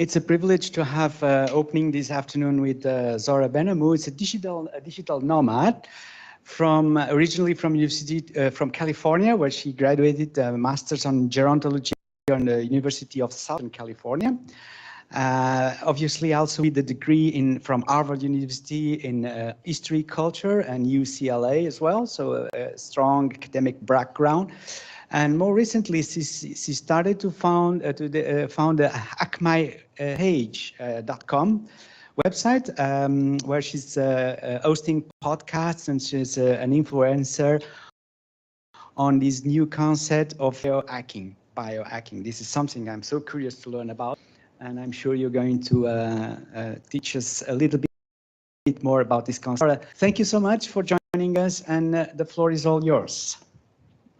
it's a privilege to have opening this afternoon with Zora Benamou. It's a digital nomad originally from University from California, where she graduated master's on gerontology on the University of Southern California. Obviously, also with the degree from Harvard University in history, culture, and UCLA as well. So a strong academic background. And more recently, she started to found the hackmyage.com website, where she's hosting podcasts, and she's an influencer on this new concept of biohacking. This is something I'm so curious to learn about, and I'm sure you're going to teach us a little bit more about this concept. Thank you so much for joining us, and the floor is all yours.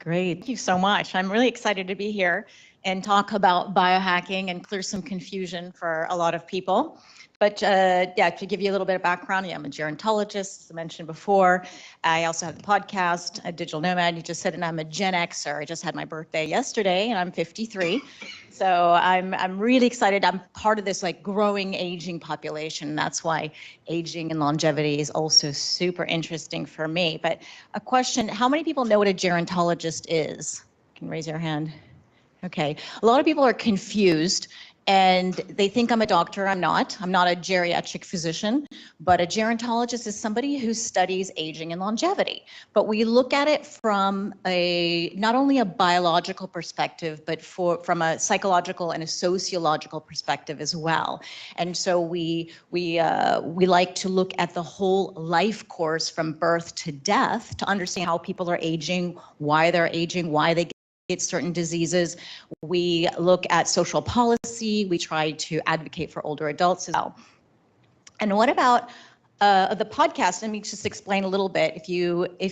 Great, thank you so much. I'm really excited to be here and talk about biohacking and clear some confusion for a lot of people. But yeah, to give you a little bit of background, I'm a gerontologist, as I mentioned before. I also have the podcast, a digital nomad, you just said, and I'm a Gen Xer. I just had my birthday yesterday, and I'm 53. So I'm really excited. I'm part of this growing aging population. That's why aging and longevity is also super interesting for me. But a question, how many people know what a gerontologist is? You can raise your hand. Okay, a lot of people are confused and they think I'm a doctor. I'm not a geriatric physician, but a gerontologist is somebody who studies aging and longevity. But we look at it from not only a biological perspective, but from a psychological and a sociological perspective as well. And so we like to look at the whole life course from birth to death to understand how people are aging, why they're aging, why they get certain diseases. We look at social policy. We try to advocate for older adults as well. And what about the podcast? Let me just explain a little bit. If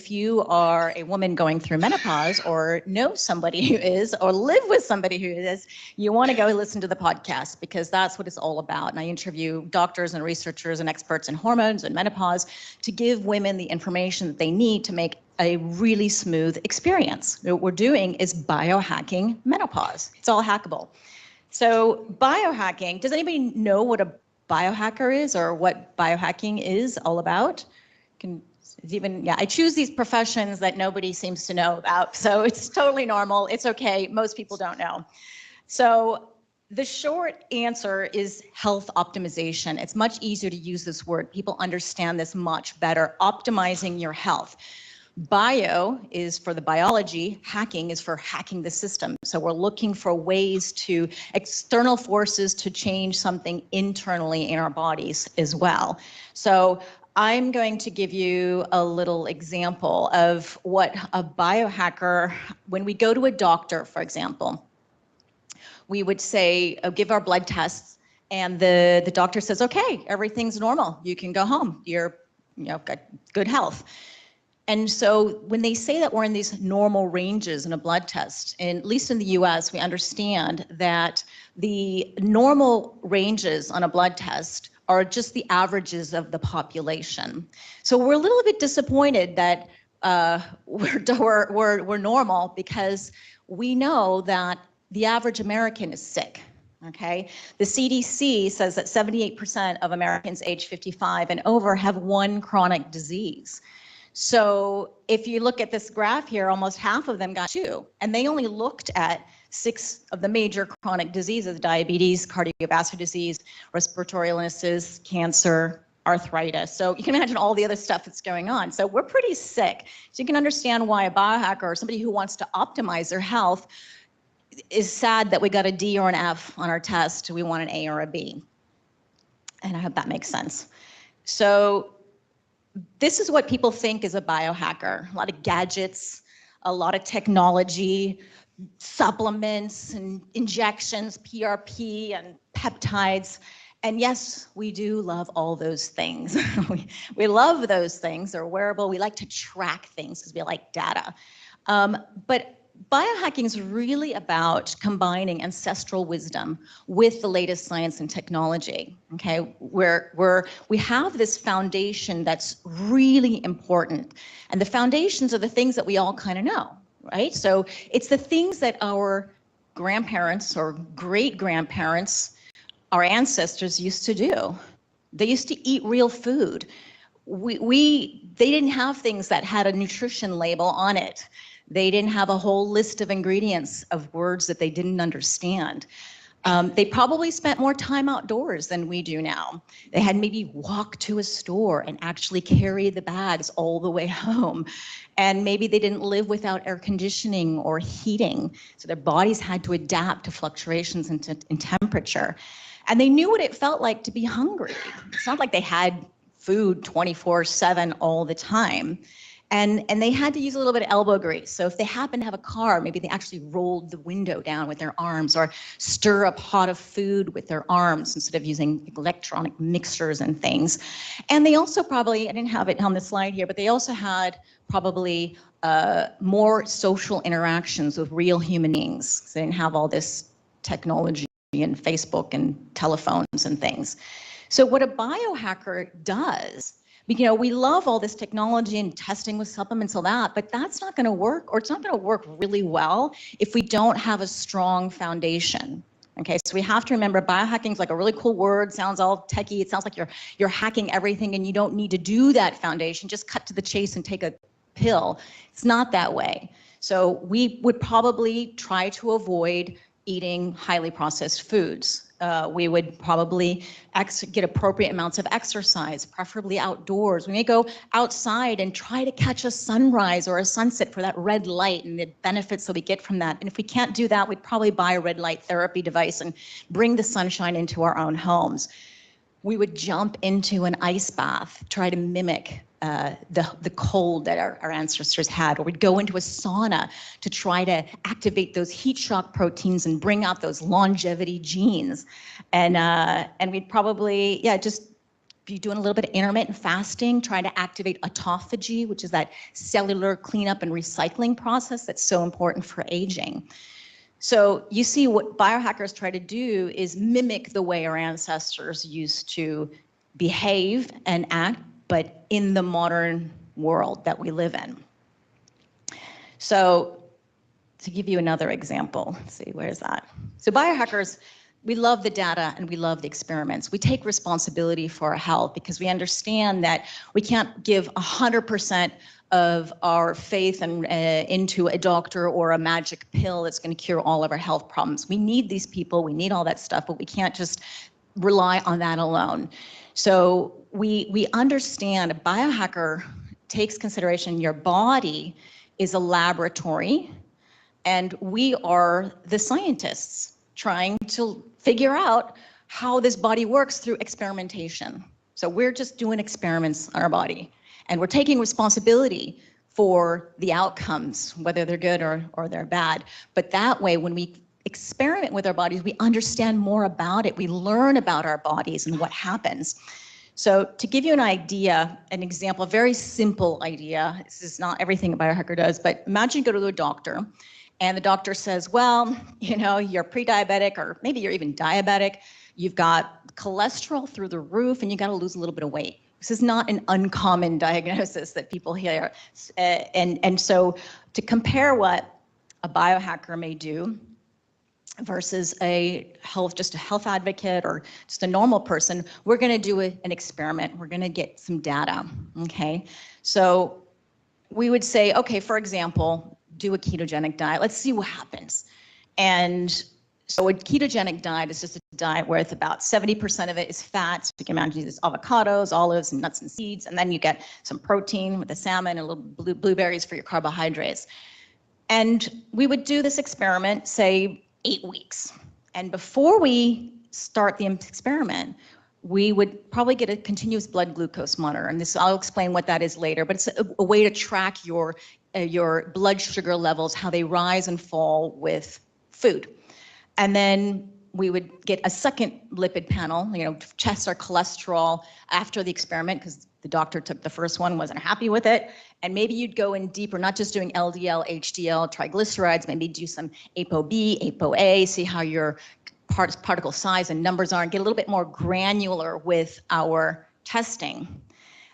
you are a woman going through menopause, or know somebody who is, or live with somebody who is, you want to go listen to the podcast, because that's what it's all about. And I interview doctors and researchers and experts in hormones and menopause to give women the information that they need to make a really smooth experience. What we're doing is biohacking menopause. It's all hackable. So biohacking, does anybody know what a biohacker is, or what biohacking is all about? I choose these professions that nobody seems to know about, so it's totally normal. It's okay. Most people don't know. So the short answer is health optimization. It's much easier to use this word. People understand this much better. Optimizing your health. Bio is for the biology, hacking is for hacking the system. So we're looking for ways to external forces to change something internally in our bodies as well. So I'm going to give you a little example of what a biohacker, when we go to a doctor, for example, we would say, give our blood tests, and the doctor says, okay, everything's normal. You can go home. You're got good health. And so when they say that we're in these normal ranges in a blood test, and at least in the US, we understand that the normal ranges on a blood test are just the averages of the population. So we're a little bit disappointed that we're normal, because we know that the average American is sick. Okay, the CDC says that 78% of Americans age 55 and over have one chronic disease. So if you look at this graph here, almost half of them got 2, and they only looked at 6 of the major chronic diseases: diabetes, cardiovascular disease, respiratory illnesses, cancer, arthritis. So you can imagine all the other stuff that's going on. So we're pretty sick. So you can understand why a biohacker, or somebody who wants to optimize their health, is sad that we got a D or an F on our test. We want an A or a B. And I hope that makes sense. So this is what people think is a biohacker. A lot of gadgets, a lot of technology, supplements and injections, PRP and peptides. And yes, we do love all those things. we love those things. They're wearable. We like to track things because we like data. But biohacking is really about combining ancestral wisdom with the latest science and technology. Okay, where we have this foundation that's really important, and the foundations are the things that we all kind of know, right? So it's the things that our grandparents or great grandparents our ancestors used to do. They used to eat real food. They didn't have things that had a nutrition label on it. They didn't have a whole list of ingredients of words that they didn't understand. They probably spent more time outdoors than we do now. They had maybe walk to a store and actually carry the bags all the way home. And maybe they didn't live without air conditioning or heating. So their bodies had to adapt to fluctuations in temperature. And they knew what it felt like to be hungry. It's not like they had food 24/7 all the time. And they had to use a little bit of elbow grease. So if they happened to have a car, maybe they actually rolled the window down with their arms or stir a pot of food with their arms instead of using electronic mixers and things. And they also probably, I didn't have it on the slide here, but they also had probably more social interactions with real human beings. They didn't have all this technology and Facebook and telephones and things. So what a biohacker does, we love all this technology and testing with supplements, all that, but that's not going to work, or it's not going to work really well if we don't have a strong foundation. Okay, so we have to remember biohacking is like a really cool word, sounds all techie. It sounds like you're hacking everything and you don't need to do that foundation. Just cut to the chase and take a pill. It's not that way. So we would probably try to avoid eating highly processed foods. We would probably get appropriate amounts of exercise, preferably outdoors. We may go outside and try to catch a sunrise or a sunset for that red light and the benefits that we get from that. And if we can't do that, we'd probably buy a red light therapy device and bring the sunshine into our own homes. We would jump into an ice bath, try to mimic the cold that our ancestors had, or we'd go into a sauna to try to activate those heat shock proteins and bring out those longevity genes. And we'd probably, just be doing a little bit of intermittent fasting, trying to activate autophagy, which is that cellular cleanup and recycling process that's so important for aging. So you see what biohackers try to do is mimic the way our ancestors used to behave and act, but in the modern world that we live in. So to give you another example, let's see, where's that? So biohackers, we love the data and we love the experiments. We take responsibility for our health because we understand that we can't give 100% of our faith and into a doctor or a magic pill that's going to cure all of our health problems. We need these people, we need all that stuff, but we can't just rely on that alone. So we understand a biohacker takes consideration your body is a laboratory and we are the scientists trying to figure out how this body works through experimentation. So we're just doing experiments on our body. And we're taking responsibility for the outcomes, whether they're good or they're bad. But that way, when we experiment with our bodies, we understand more about it. We learn about our bodies and what happens. So to give you an idea, an example, a very simple idea, this is not everything a biohacker does, but imagine you go to a doctor and the doctor says, well, you're pre-diabetic or maybe you're even diabetic. You've got cholesterol through the roof and you got to lose a little bit of weight. This is not an uncommon diagnosis that people hear. And so to compare what a biohacker may do versus just a health advocate or just a normal person, we're going to do an experiment. We're going to get some data, okay? So we would say, okay, for example, do a ketogenic diet. Let's see what happens. And so a ketogenic diet is just a diet where it's about 70% of it is fat. So you can imagine these avocados, olives, and nuts and seeds, and then you get some protein with the salmon and a little blueberries for your carbohydrates. And we would do this experiment, say 8 weeks. And before we start the experiment, we would probably get a continuous blood glucose monitor. And I'll explain what that is later, but it's a way to track your blood sugar levels, how they rise and fall with food. And then we would get a second lipid panel, to test our cholesterol after the experiment because the doctor took the first one, wasn't happy with it. And maybe you'd go in deeper, not just doing LDL, HDL, triglycerides, maybe do some ApoB, ApoA, see how your particle size and numbers are, and get a little bit more granular with our testing.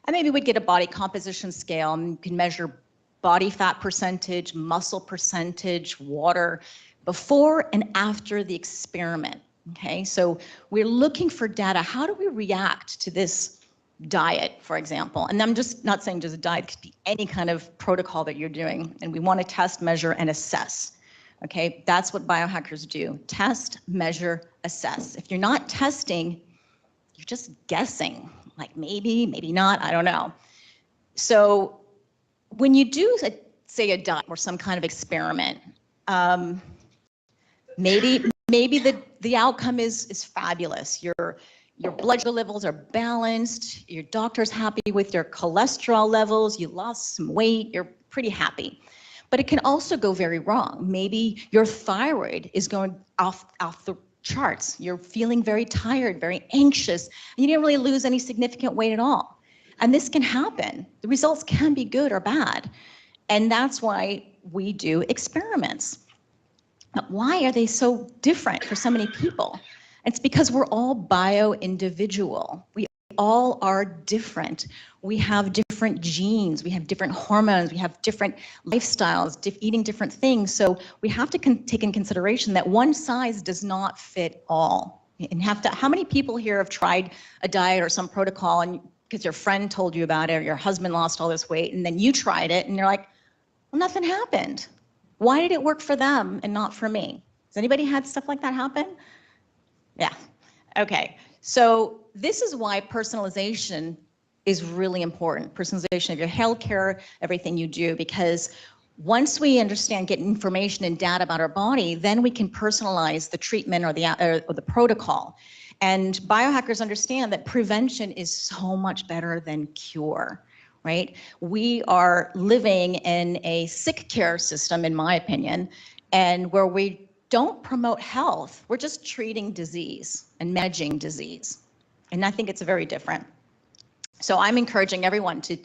And maybe we'd get a body composition scale and you can measure body fat percentage, muscle percentage, water, before and after the experiment. Okay, so we're looking for data. How do we react to this diet, for example? And I'm just not saying just a diet, it could be any kind of protocol that you're doing. And we want to test, measure, and assess. Okay, that's what biohackers do. Test, measure, assess. If you're not testing, you're just guessing. Like maybe, maybe not, I don't know. So when you do, say, a diet or some kind of experiment, maybe the outcome is fabulous. Your blood sugar levels are balanced, your doctor's happy with your cholesterol levels, you lost some weight, you're pretty happy. But it can also go very wrong. Maybe your thyroid is going off the charts. You're feeling very tired, very anxious, and you didn't really lose any significant weight at all. And this can happen. The results can be good or bad. And that's why we do experiments. But why are they so different for so many people? It's because we're all bio-individual. We all are different. We have different genes, we have different hormones, we have different lifestyles, eating different things. So we have to take in consideration that one size does not fit all. And how many people here have tried a diet or some protocol and because your friend told you about it or your husband lost all this weight and then you tried it and you're like, well, nothing happened. Why did it work for them and not for me? Has anybody had stuff like that happen? Yeah. Okay. So this is why personalization is really important. Personalization of your healthcare, everything you do, because once we understand, get information and data about our body, then we can personalize the treatment or the protocol. And biohackers understand that prevention is so much better than cure. Right? We are living in a sick care system, in my opinion, and where we don't promote health, we're just treating disease and managing disease. And I think it's very different. So I'm encouraging everyone to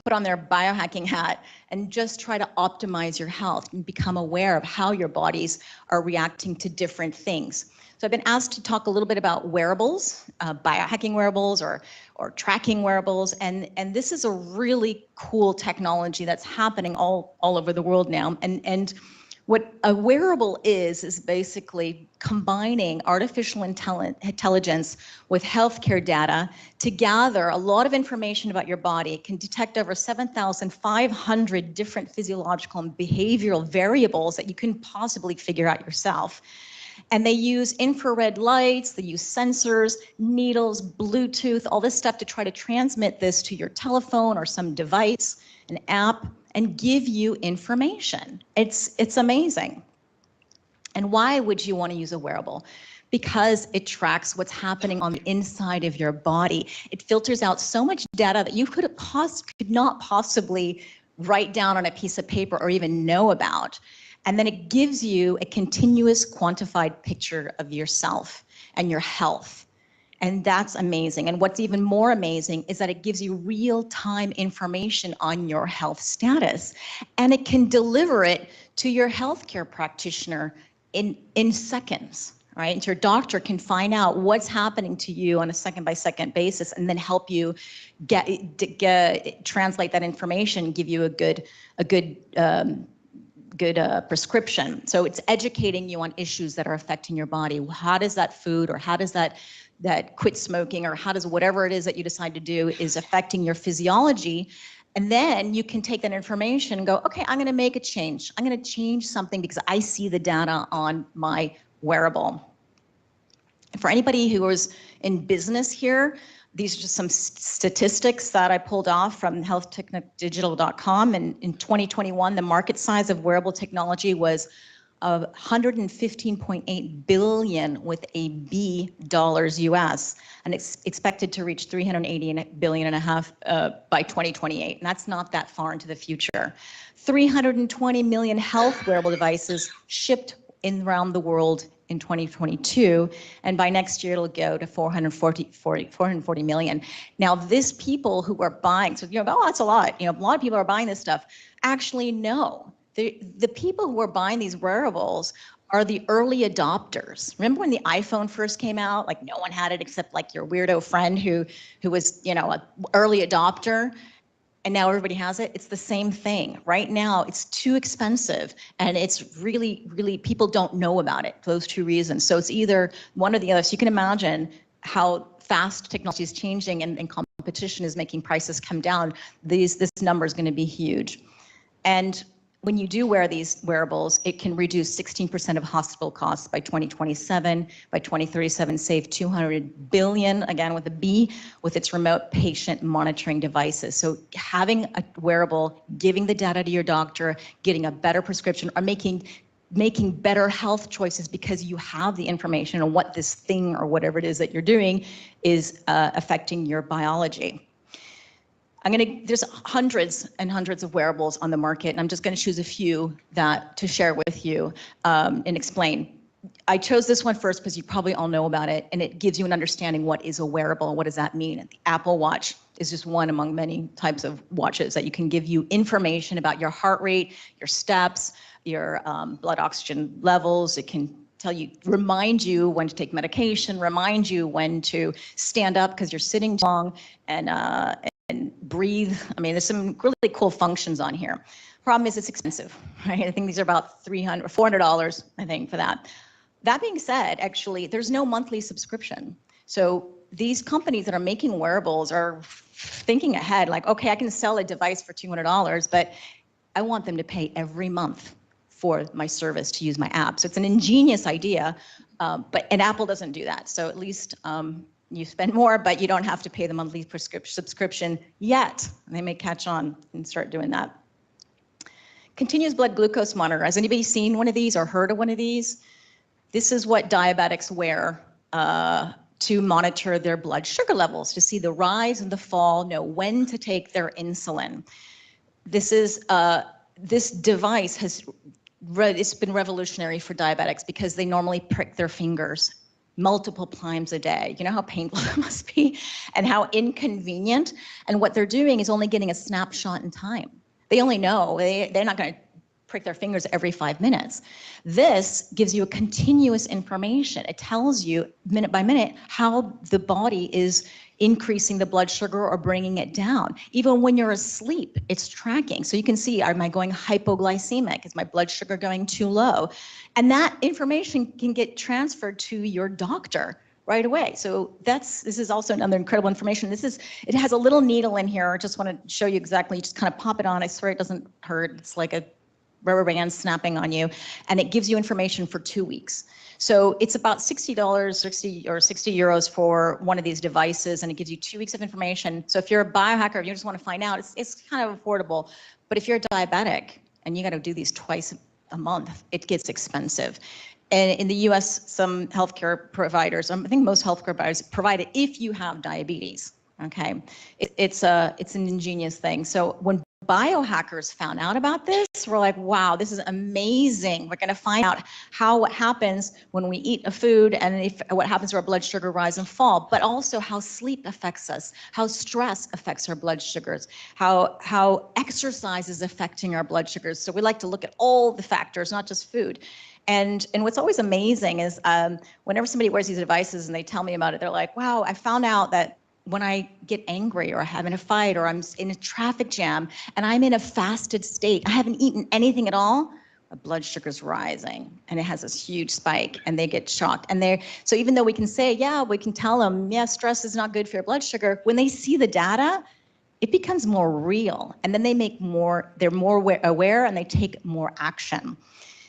put on their biohacking hat and just try to optimize your health and become aware of how your bodies are reacting to different things. So I've been asked to talk a little bit about wearables, biohacking wearables or tracking wearables, and this is a really cool technology that's happening all over the world now. And what a wearable is basically combining artificial intelligence with healthcare data to gather a lot of information about your body. It can detect over 7,500 different physiological and behavioral variables that you can possibly figure out yourself. And they use infrared lights, they use sensors, needles, Bluetooth, all this stuff to try to transmit this to your telephone or some device, an app, and give you information. It's amazing. And why would you want to use a wearable? Because it tracks what's happening on the inside of your body. It filters out so much data that you could not possibly write down on a piece of paper or even know about. And then it gives you a continuous quantified picture of yourself and your health. And that's amazing. And what's even more amazing is that it gives you real-time information on your health status. And it can deliver it to your healthcare practitioner in seconds, right? And your doctor can find out what's happening to you on a second-by-second basis and then help you translate that information, give you a good prescription. So it's educating you on issues that are affecting your body. How does that food or how does that quit smoking or how does whatever it is that you decide to do is affecting your physiology? And then you can take that information and go, okay, I'm going to make a change. I'm going to change something because I see the data on my wearable. For anybody who is in business here, these are just some statistics that I pulled off from healthtechdigital.com. And in 2021, the market size of wearable technology was $115.8 billion with a B dollars US, and it's expected to reach $380.5 billion by 2028. And that's not that far into the future. 320 million health wearable devices shipped around the world in 2022, and by next year it'll go to 440 million. Now, this people who are buying, so oh, that's a lot. A lot of people are buying this stuff. Actually, no. The people who are buying these wearables are the early adopters. Remember when the iPhone first came out? Like no one had it except like your weirdo friend who was, an early adopter. and now everybody has it. It's the same thing. Right now, it's too expensive, and it's really, really, people don't know about it, those two reasons. So it's either one or the other. So you can imagine how fast technology is changing, and competition is making prices come down. This number is going to be huge. And when you do wear these wearables, it can reduce 16% of hospital costs by 2027. By 2037, save $200 billion, again with a B, with its remote patient monitoring devices. So having a wearable, giving the data to your doctor, getting a better prescription, or making better health choices because you have the information on what this thing or whatever it is that you're doing is affecting your biology. There's hundreds and hundreds of wearables on the market, and I'm just going to choose a few to share with you and explain. I chose this one first because you probably all know about it, and it gives you an understanding what is a wearable and what does that mean. The Apple Watch is just one among many types of watches that you can give you information about your heart rate, your steps, your blood oxygen levels. It can remind you when to take medication, remind you when to stand up because you're sitting too long, and breathe. I mean, there's some really cool functions on here. Problem is it's expensive, right? I think these are about $300 or $400, I think, for that. That being said, actually, there's no monthly subscription. So these companies that are making wearables are thinking ahead, like, okay, I can sell a device for $200, but I want them to pay every month for my service to use my app. So it's an ingenious idea, and Apple doesn't do that. So at least you spend more, but you don't have to pay the monthly subscription yet. They may catch on and start doing that. Continuous blood glucose monitor. Has anybody seen one of these or heard of one of these? This is what diabetics wear to monitor their blood sugar levels, to see the rise and the fall, know when to take their insulin. This device it's been revolutionary for diabetics because they normally prick their fingers multiple times a day. You know how painful that must be and how inconvenient? And what they're doing is only getting a snapshot in time. They only know, they're not going to prick their fingers every 5 minutes. This gives you a continuous information. It tells you minute by minute how the body is increasing the blood sugar or bringing it down. Even when you're asleep, it's tracking. So you can see, am I going hypoglycemic? Is my blood sugar going too low? And that information can get transferred to your doctor right away. So this is also another incredible information. It has a little needle in here. I just want to show you exactly. You just kind of pop it on. I swear it doesn't hurt. It's like a rubber band snapping on you, and it gives you information for 2 weeks. So it's about $60, 60 euros for one of these devices, and it gives you 2 weeks of information. So if you're a biohacker, if you just want to find out, it's kind of affordable. But if you're a diabetic and you got to do these twice a month, it gets expensive. And in the US, some healthcare providers, I think most healthcare providers provide it if you have diabetes. Okay, it's an ingenious thing. So when biohackers found out about this, we're like, wow, this is amazing. We're going to find out what happens when we eat a food, and what happens to our blood sugar rise and fall, but also how sleep affects us, how stress affects our blood sugars, how exercise is affecting our blood sugars. So we like to look at all the factors, not just food. And what's always amazing is whenever somebody wears these devices and they tell me about it, they're like, wow, I found out that when I get angry or I'm having a fight or I'm in a traffic jam and I'm in a fasted state, I haven't eaten anything at all, my blood sugar's rising and it has this huge spike and they get shocked. So even though we can say, yeah, we can tell them, yeah, stress is not good for your blood sugar, when they see the data, it becomes more real. And then they're more aware and they take more action.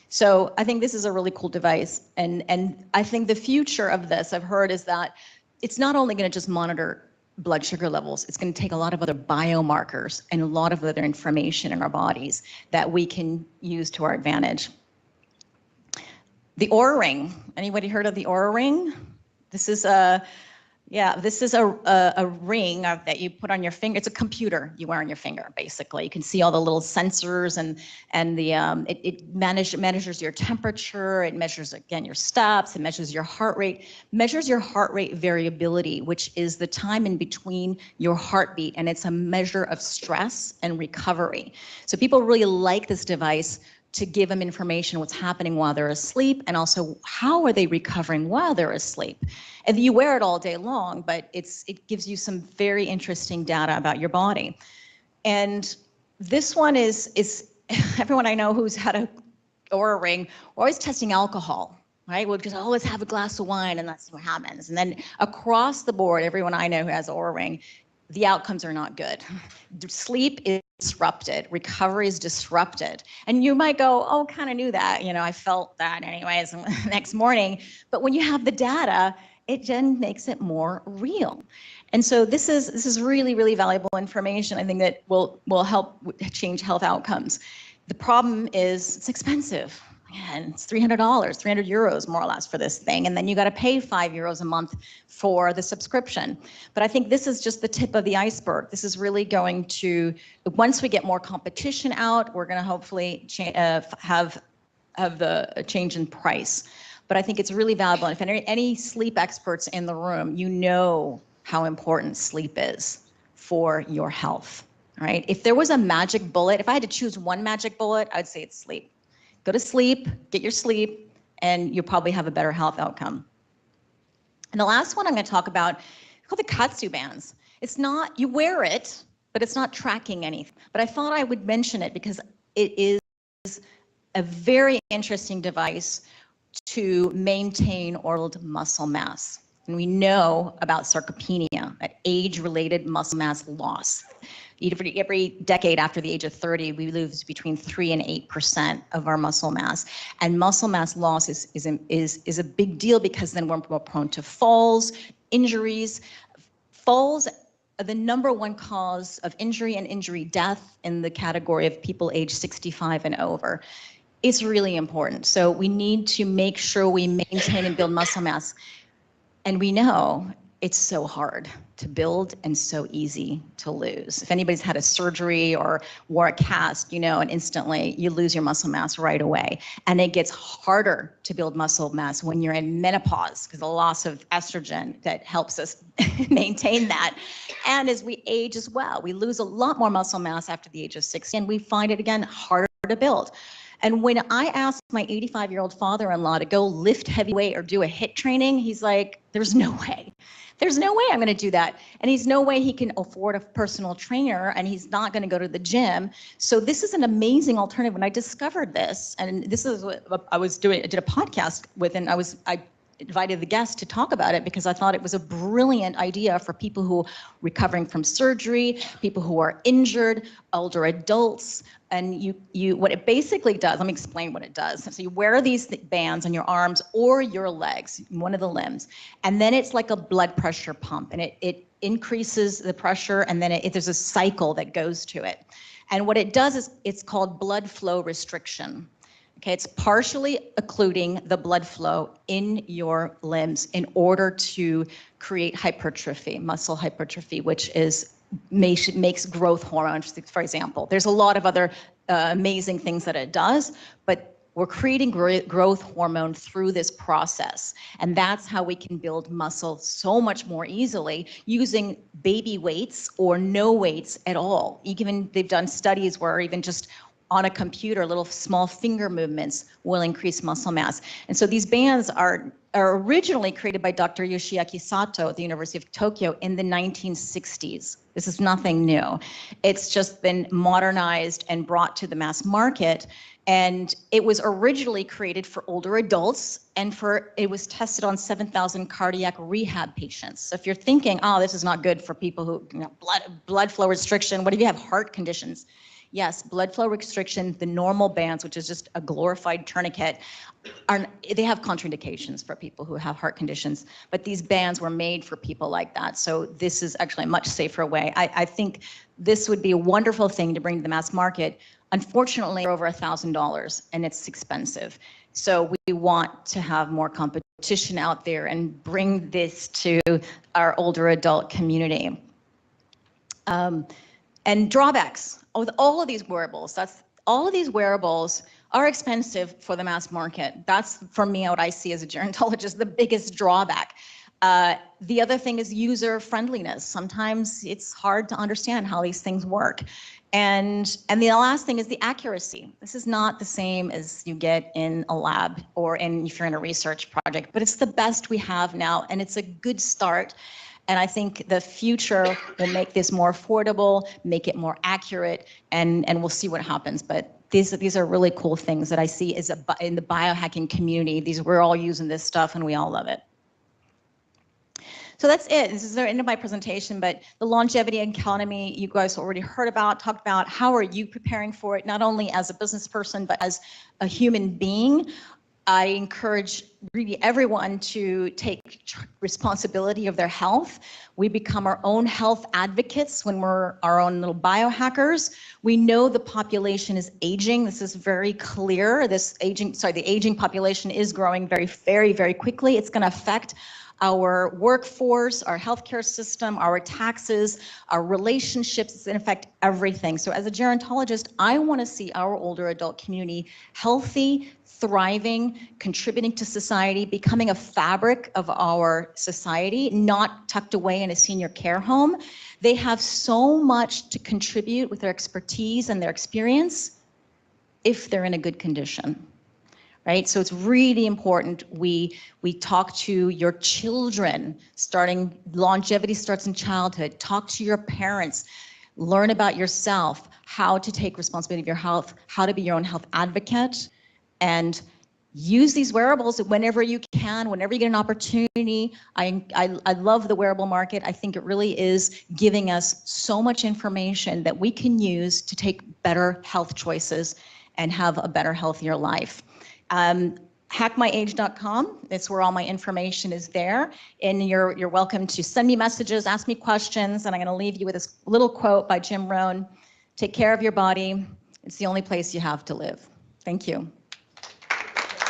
So I think this is a really cool device. And I think the future of this, I've heard, is that it's not only going to just monitor blood sugar levels, it's going to take a lot of other biomarkers and a lot of other information in our bodies that we can use to our advantage. The Oura Ring. Anybody heard of the Oura Ring? This is a ring that you put on your finger. It's a computer you wear on your finger, basically. You can see all the little sensors and it measures your temperature. It measures, again, your steps. It measures your heart rate. Measures your heart rate variability, which is the time in between your heartbeat, and it's a measure of stress and recovery. So people really like this device to give them information what's happening while they're asleep, and also how are they recovering while they're asleep. And you wear it all day long, but it gives you some very interesting data about your body. And this one is everyone I know who's had a Oura ring, we're always testing alcohol, right? We'll just always have a glass of wine and that's what happens. And then across the board, everyone I know who has Oura ring, the outcomes are not good. Sleep is disrupted, recovery is disrupted. And you might go, oh, kind of knew that, I felt that anyways the next morning. But when you have the data, it then makes it more real. And so this is really, really valuable information. I think that will help change health outcomes. The problem is it's expensive. And it's $300, 300 euros more or less for this thing. And then you got to pay €5 a month for the subscription. But I think this is just the tip of the iceberg. This is really going to, once we get more competition out, we're going to hopefully have the change in price. But I think it's really valuable. And if any sleep experts in the room, you know how important sleep is for your health, right? If there was a magic bullet, if I had to choose one magic bullet, I'd say it's sleep. Go to sleep, get your sleep, and you'll probably have a better health outcome. And the last one I'm going to talk about is called the Katsu bands. It's not, you wear it, but it's not tracking anything. But I thought I would mention it because it is a very interesting device to maintain oral muscle mass. And we know about sarcopenia, that age-related muscle mass loss. Every decade after the age of 30, we lose between 3 and 8% of our muscle mass. And muscle mass loss is a big deal because then we're more prone to falls, injuries. Falls are the #1 cause of injury and injury death in the category of people age 65 and over. It's really important. So we need to make sure we maintain and build muscle mass. And we know it's so hard to build and so easy to lose. If anybody's had a surgery or wore a cast, and instantly you lose your muscle mass right away. And it gets harder to build muscle mass when you're in menopause because the loss of estrogen that helps us maintain that. And as we age as well, we lose a lot more muscle mass after the age of 60, and we find it again harder to build. And when I asked my 85-year-old father-in-law to go lift heavy weight or do a HIIT training, he's like, there's no way. There's no way I'm going to do that. And he's no way he can afford a personal trainer, and he's not going to go to the gym. So this is an amazing alternative. When I discovered this, and this is what I did a podcast with, and I invited the guests to talk about it because I thought it was a brilliant idea for people who are recovering from surgery, people who are injured, older adults. And what it basically does, let me explain what it does. So you wear these bands on your arms or your legs, one of the limbs, and then it's like a blood pressure pump, and it increases the pressure, and then there's a cycle that goes to it. And what it does is it's called blood flow restriction. Okay, it's partially occluding the blood flow in your limbs in order to create hypertrophy, muscle hypertrophy, which makes growth hormones, for example. There's a lot of other amazing things that it does, but we're creating growth hormone through this process. And that's how we can build muscle so much more easily using baby weights or no weights at all. Even they've done studies where even just on a computer, little small finger movements will increase muscle mass. And so these bands are originally created by Dr. Yoshiaki Sato at the University of Tokyo in the 1960s. This is nothing new. It's just been modernized and brought to the mass market. And it was originally created for older adults, and it was tested on 7,000 cardiac rehab patients. So if you're thinking, oh, this is not good for people who, blood flow restriction, what if you have heart conditions? Yes, blood flow restriction, the normal bands, which is just a glorified tourniquet, they have contraindications for people who have heart conditions, but these bands were made for people like that. So this is actually a much safer way. I think this would be a wonderful thing to bring to the mass market. Unfortunately, they're over $1,000 and it's expensive. So we want to have more competition out there and bring this to our older adult community. And drawbacks with all of these wearables. All of these wearables are expensive for the mass market. That's, for me, what I see as a gerontologist, the biggest drawback. The other thing is user friendliness. Sometimes it's hard to understand how these things work. And the last thing is the accuracy. This is not the same as you get in a lab or if you're in a research project, but it's the best we have now, and it's a good start. And I think the future will make this more affordable, make it more accurate, and we'll see what happens. But these are really cool things that I see in the biohacking community. We're all using this stuff and we all love it. So that's it. This is the end of my presentation, but the longevity economy you guys already heard about, talked about. How are you preparing for it, not only as a business person, but as a human being? I encourage really everyone to take responsibility of their health. We become our own health advocates when we're our own little biohackers. We know the population is aging. This is very clear. The aging population is growing very, very, very quickly. It's going to affect our workforce, our healthcare system, our taxes, our relationships. It's going to affect everything. So as a gerontologist, I want to see our older adult community healthy, thriving, contributing to society, becoming a fabric of our society, not tucked away in a senior care home. They have so much to contribute with their expertise and their experience if they're in a good condition. Right? So it's really important we talk to your children. Longevity starts in childhood. Talk to your parents. Learn about yourself, how to take responsibility of your health, how to be your own health advocate, and use these wearables whenever you can, whenever you get an opportunity. I love the wearable market. I think it really is giving us so much information that we can use to take better health choices and have a better, healthier life. Hackmyage.com, it's where all my information is there. And you're welcome to send me messages, ask me questions, and I'm gonna leave you with this little quote by Jim Rohn: take care of your body. It's the only place you have to live. Thank you.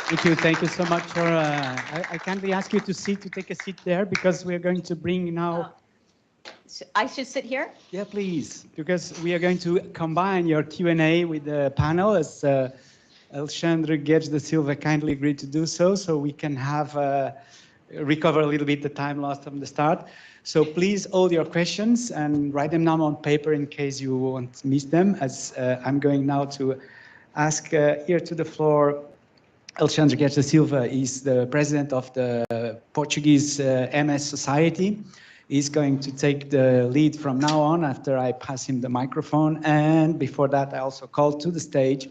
Thank you so much for, I kindly ask you to take a seat there, because we're going to bring now. I should sit here? Yeah, please, because we are going to combine your Q&A with the panel, as Alexandre Guedes da Silva kindly agreed to do so we can have recover a little bit the time lost from the start. So please hold your questions and write them down on paper in case you won't miss them, as I'm going now to ask here to the floor. Alexandre Guedes da Silva is the president of the Portuguese MS Society. He's going to take the lead from now on after I pass him the microphone. And before that, I also called to the stage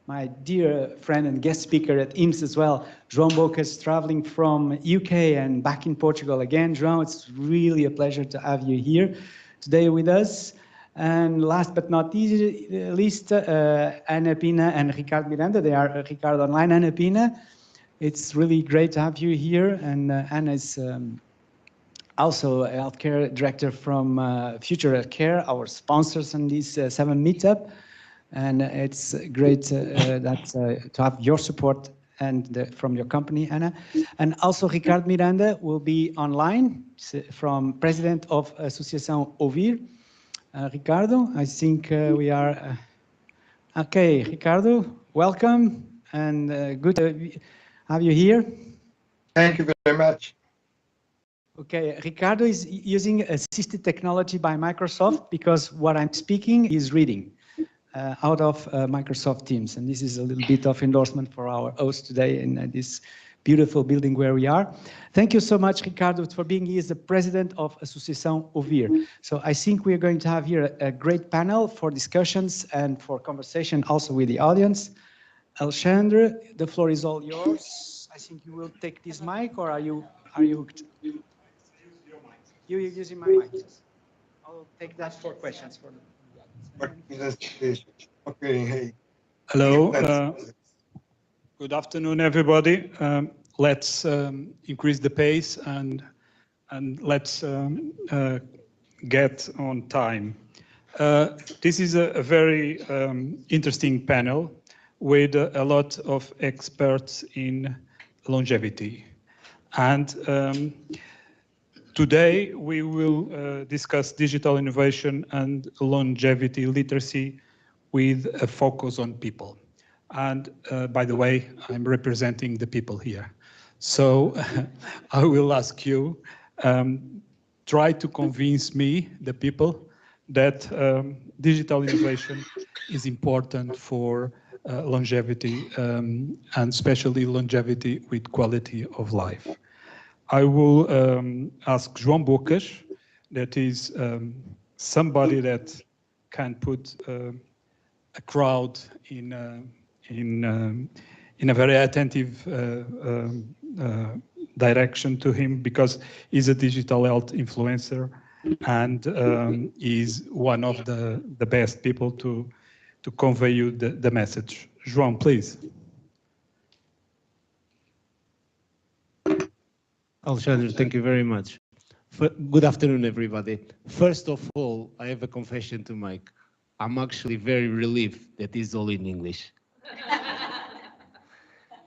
my dear friend and guest speaker at IMS as well, João Bocas, traveling from UK and back in Portugal again. João, it's really a pleasure to have you here today with us. And last but not least, Ana Pina and Ricardo Miranda. They are Ricardo online, Ana Pina. It's really great to have you here. And Ana is also a healthcare director from Future Healthcare, our sponsors on this 7 meetup. And it's great to have your support and from your company, Ana. And also Ricardo Miranda will be online from president of Associação Ouvir. Ricardo, I think we are, okay, Ricardo, welcome and good to have you here. Thank you very much. Okay, Ricardo is using assisted technology by Microsoft, because what I'm speaking is reading out of Microsoft Teams. And this is a little bit of endorsement for our host today in this beautiful building where we are. Thank you so much, Ricardo, for being here as the president of Associação Ouvir. So I think we're going to have here a great panel for discussions and for conversation also with the audience. Alexandre, the floor is all yours. I think you will take this mic, or are you hooked? You're using my mic. I'll take that for questions for them. Okay, hey. Hello. Good afternoon, everybody. Let's increase the pace and let's get on time. This is a very interesting panel with a lot of experts in longevity. And today we will discuss digital innovation and longevity literacy with a focus on people. And by the way, I'm representing the people here. So I will ask you, try to convince me, the people, that digital innovation is important for longevity, and especially longevity with quality of life. I will ask João Bocas that is somebody that can put a crowd in a very attentive direction to him, because he's a digital health influencer and is one of the best people to convey you the message. João, please. Alexandre, thank you very much. Good afternoon, everybody. First of all, I have a confession to make. I'm actually very relieved that it's all in English.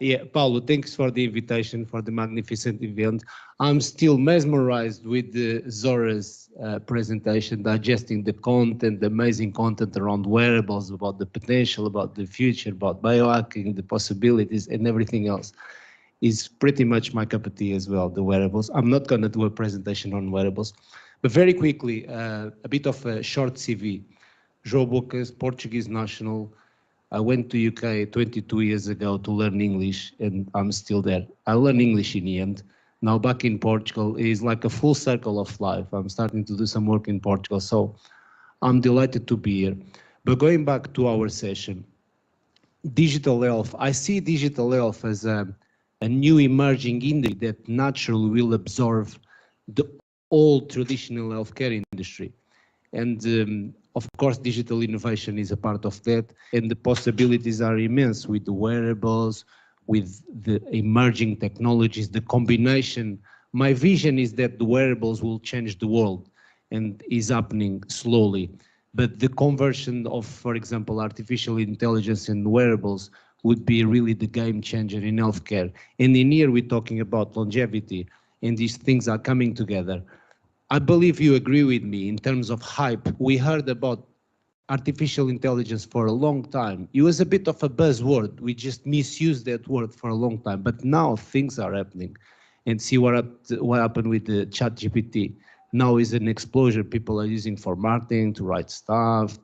Yeah, Paulo, thanks for the invitation, for the magnificent event. I'm still mesmerized with Zora's presentation, digesting the content, the amazing content around wearables, about the potential, about the future, about biohacking, the possibilities, and everything else. Is pretty much my cup of tea as well, the wearables. I'm not going to do a presentation on wearables, but very quickly, a bit of a short CV. João Bocas, Portuguese national. I went to UK 22 years ago to learn English, and I'm still there. I learned English in the end. Now back in Portugal, it is like a full circle of life. I'm starting to do some work in Portugal, so I'm delighted to be here. But going back to our session, digital health. I see digital health as a new emerging industry that naturally will absorb the old traditional healthcare industry. And of course, digital innovation is a part of that, and the possibilities are immense with the wearables, with the emerging technologies, the combination. My vision is that the wearables will change the world, and is happening slowly. But the conversion of, for example, artificial intelligence and wearables would be really the game changer in healthcare. And in here, we're talking about longevity, and these things are coming together. I believe you agree with me in terms of hype. We heard about artificial intelligence for a long time. It was a bit of a buzzword. We just misused that word for a long time. But now things are happening. And see what happened with the ChatGPT. Now is an explosion. People are using for marketing, to write stuff.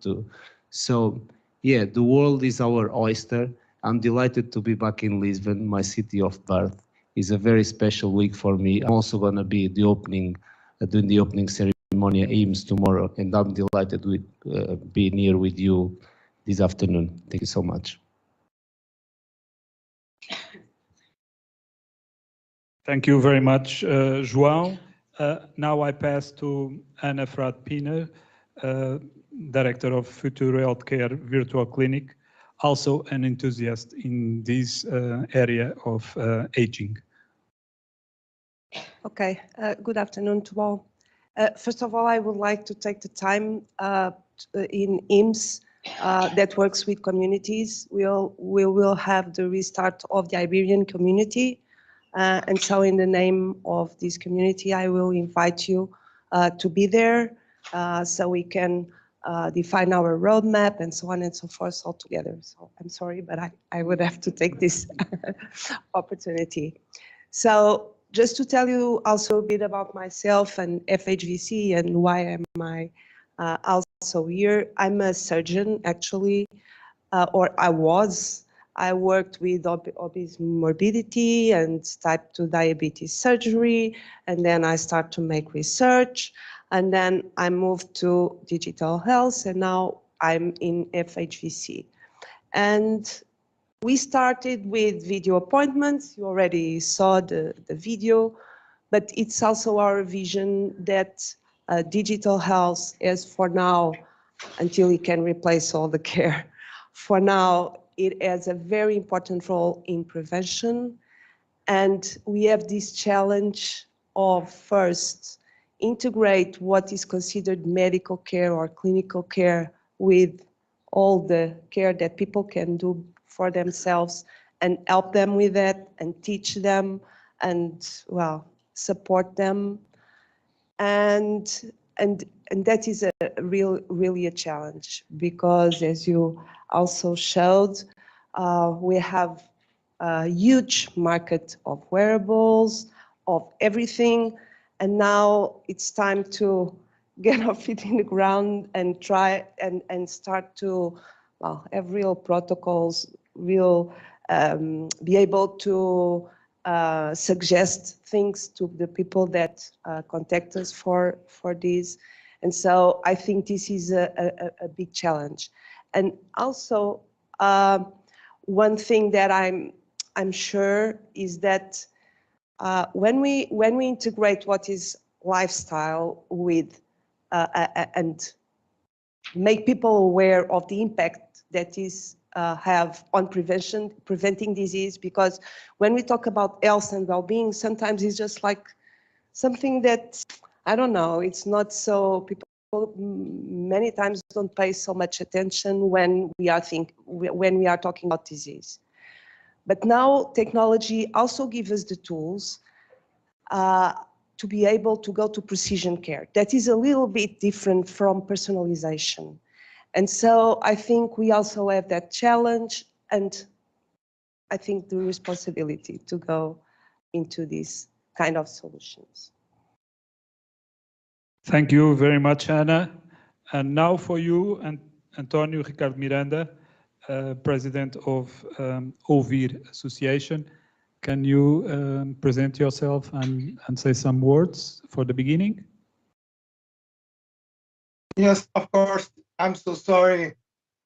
So yeah, the world is our oyster. I'm delighted to be back in Lisbon, my city of birth. It's a very special week for me. I'm also going to be doing the opening ceremony at EAMS tomorrow, and I'm delighted with being here with you this afternoon. Thank you so much. Thank you very much, João. Now I pass to Ana Frade Pina, Director of Future Healthcare Virtual Clinic, also an enthusiast in this area of aging. Okay, good afternoon to all. First of all, I would like to take the time in EAMS that works with communities. We will have the restart of the Iberian community. And so in the name of this community, I will invite you to be there so we can define our roadmap and so on and so forth all together. So I'm sorry, but I would have to take this opportunity. So just to tell you also a bit about myself and FHVC and why am I also here. I'm a surgeon, actually, or I was. I worked with obese morbidity and type 2 diabetes surgery, and then I started to make research, and then I moved to digital health, and now I'm in FHVC. And we started with video appointments. You already saw the video, but it's also our vision that digital health is, for now, until it can replace all the care, for now, it has a very important role in prevention. And we have this challenge of first integrate what is considered medical care or clinical care with all the care that people can do for themselves and help them with that and teach them and, well, support them. And that is really a challenge, because as you also showed, we have a huge market of wearables, of everything, and now it's time to get our feet in the ground and try and start to, well, have real protocols, be able to suggest things to the people that contact us for this. And so I think this is a big challenge. And also, one thing that I'm sure is that when we integrate what is lifestyle with and make people aware of the impact that is have on preventing disease, because when we talk about health and well-being, sometimes it's just like something that, I don't know, it's not so, people many times don't pay so much attention when we are talking about disease. But now technology also gives us the tools to be able to go to precision care. That is a little bit different from personalization. And so I think we also have that challenge, and I think the responsibility to go into these kind of solutions. Thank you very much, Ana. And now for you, Antonio Ricardo Miranda, President of OVIR Association. Can you present yourself and say some words for the beginning? Yes, of course. I'm so sorry.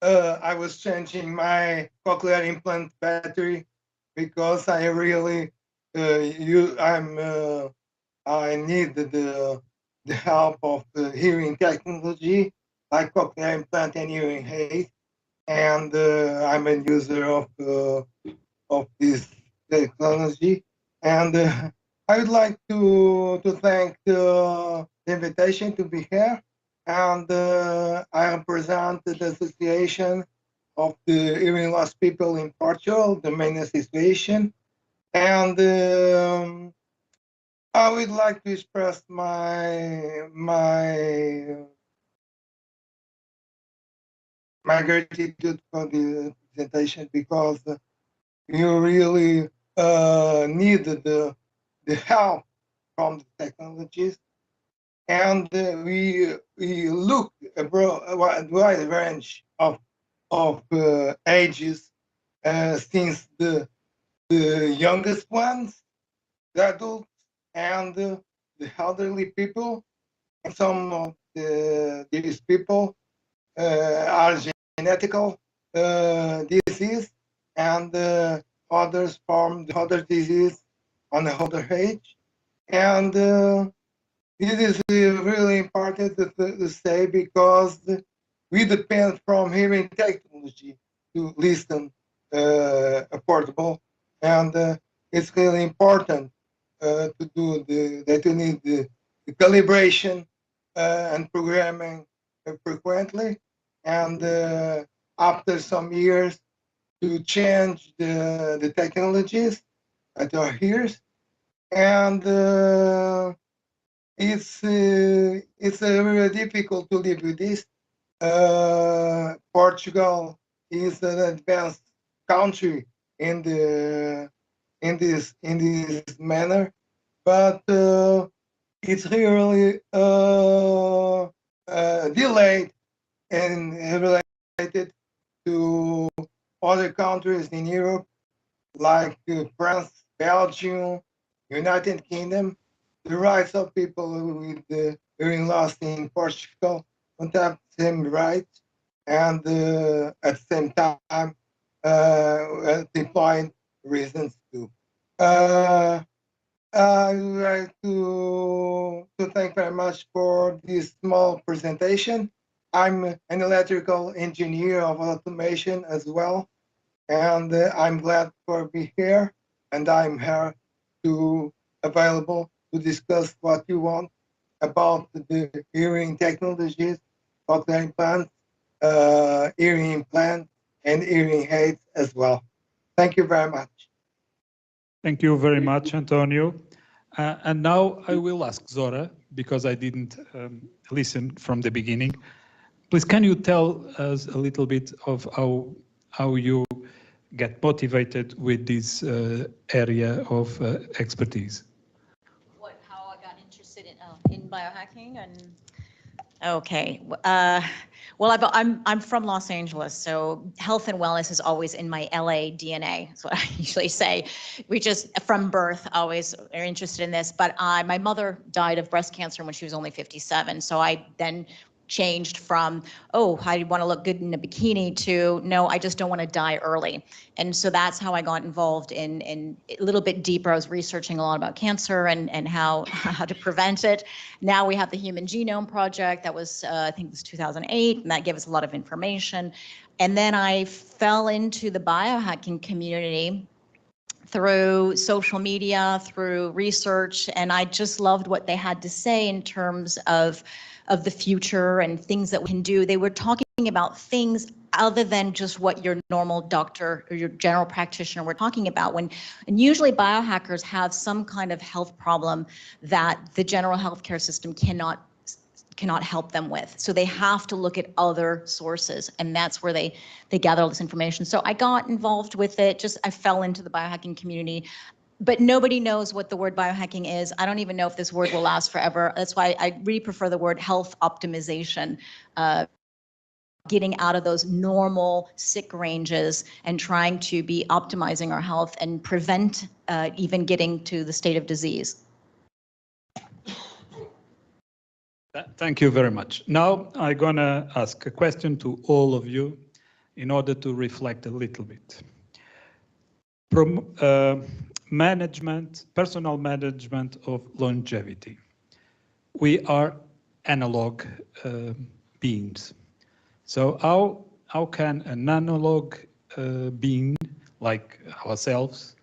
I was changing my cochlear implant battery because I really I need the help of the hearing technology like cochlear implant and hearing aid, and I'm a user of this technology, and I would like to thank the invitation to be here. And I represent the Association of the Hearing Loss People in Portugal, the main association. And I would like to express my gratitude for the presentation, because you really need the help from the technologies. And we look a wide range of ages, since the youngest ones, the adults, and the elderly people. And some of these people are genetical disease, and others form the other disease on a older age. And this is really important to say, because we depend from hearing technology to listen affordable, and it's really important to do that you need the calibration and programming frequently, and after some years to change the technologies at our ears, and it's very difficult to live with this. Portugal is an advanced country in this manner, but it's really delayed and related to other countries in Europe, like France, Belgium, United Kingdom. The rights of people with the hearing loss in Portugal don't have the same rights, and at the same time, deploying reasons too. I would like to thank very much for this small presentation. I'm an electrical engineer of automation as well, and I'm glad for being here, and I'm here to available to discuss what you want about the hearing technologies, cochlear implants, hearing implants, and hearing aids as well. Thank you very much. Thank you very much, Antonio. And now I will ask Zora, because I didn't listen from the beginning. Please, can you tell us a little bit of how you get motivated with this area of expertise? How I got interested in biohacking? And okay, Well, I'm from Los Angeles, so health and wellness is always in my LA DNA. That's what I usually say. We just, from birth, always are interested in this. But my mother died of breast cancer when she was only 57. So I then changed from, oh, I want to look good in a bikini to, no, I just don't want to die early. And so that's how I got involved in a little bit deeper. I was researching a lot about cancer and how to prevent it. Now we have the Human Genome Project that was, I think it was 2008, and that gave us a lot of information. And then I fell into the biohacking community through social media, through research, and I just loved what they had to say in terms of the future and things that we can do. They were talking about things other than just what your normal doctor or your general practitioner were talking about. And usually biohackers have some kind of health problem that the general healthcare system cannot help them with. So they have to look at other sources, and that's where they gather all this information. So I got involved with it. I fell into the biohacking community. But nobody knows what the word biohacking is. I don't even know if this word will last forever. That's why I really prefer the word health optimization, getting out of those normal sick ranges and trying to be optimizing our health and prevent even getting to the state of disease. Thank you very much. Now I'm going to ask a question to all of you in order to reflect a little bit. Personal management of longevity. We are analog beings. So how can an analog being like ourselves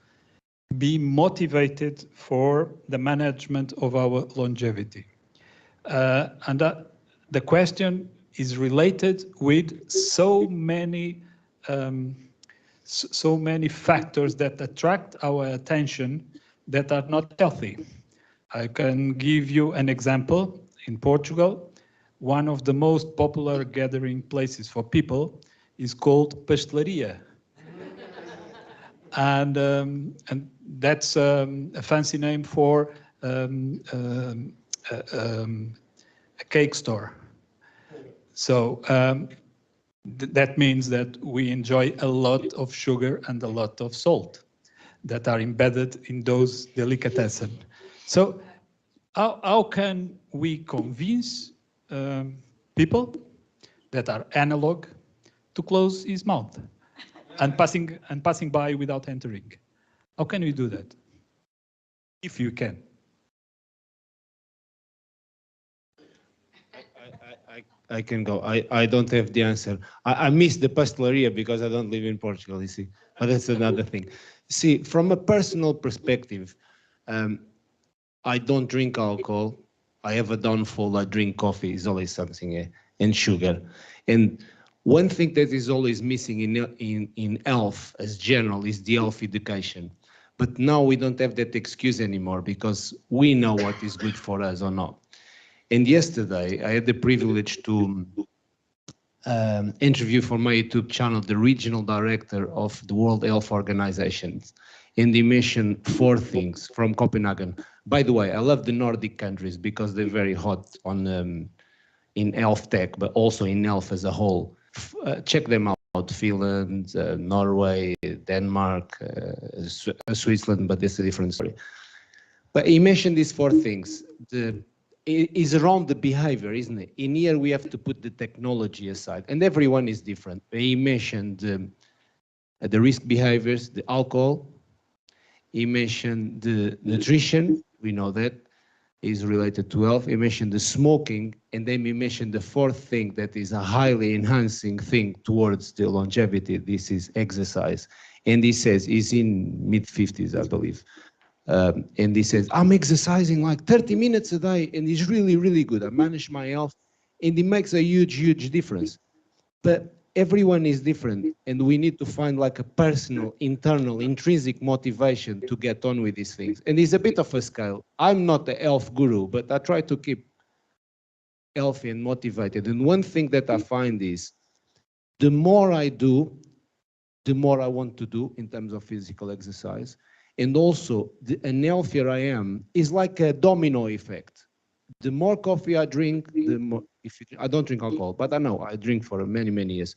be motivated for the management of our longevity? And the question is related with so many factors that attract our attention that are not healthy. I can give you an example. In Portugal, one of the most popular gathering places for people is called pastelaria. and that's a fancy name for a cake store. So that means that we enjoy a lot of sugar and a lot of salt that are embedded in those delicatessen. So how can we convince people that are analog to close his mouth and passing by without entering? How can we do that? If you can. I can go. I don't have the answer. I miss the pastelaria because I don't live in Portugal, you see. But that's another thing. See, from a personal perspective, I don't drink alcohol. I have a downfall. I drink coffee. It's always something, and sugar. And one thing that is always missing in health as general is the health education. But now we don't have that excuse anymore because we know what is good for us or not. And yesterday, I had the privilege to interview for my YouTube channel the regional director of the World Health Organization. And he mentioned 4 things from Copenhagen. By the way, I love the Nordic countries because they're very hot on in health tech, but also in health as a whole. Check them out, Finland, Norway, Denmark, Switzerland, but that's a different story. But he mentioned these 4 things. Is around the behavior, isn't it? In here, we have to put the technology aside, and everyone is different. He mentioned the risk behaviors, the alcohol. He mentioned the nutrition. We know that is related to health. He mentioned the smoking, and then he mentioned the 4th thing that is a highly enhancing thing towards the longevity. This is exercise. And he says he's in mid-50s, I believe. And he says, I'm exercising like 30 minutes a day, and it's really, really good. I manage my health, and it makes a huge, huge difference. But everyone is different, and we need to find like a personal, internal, intrinsic motivation to get on with these things. And it's a bit of a scale. I'm not a health guru, but I try to keep healthy and motivated. And one thing that I find is the more I do, the more I want to do in terms of physical exercise. And also, the healthier I am is like a domino effect. The more coffee I drink, the more, I don't drink alcohol, but I know I drink for many, many years.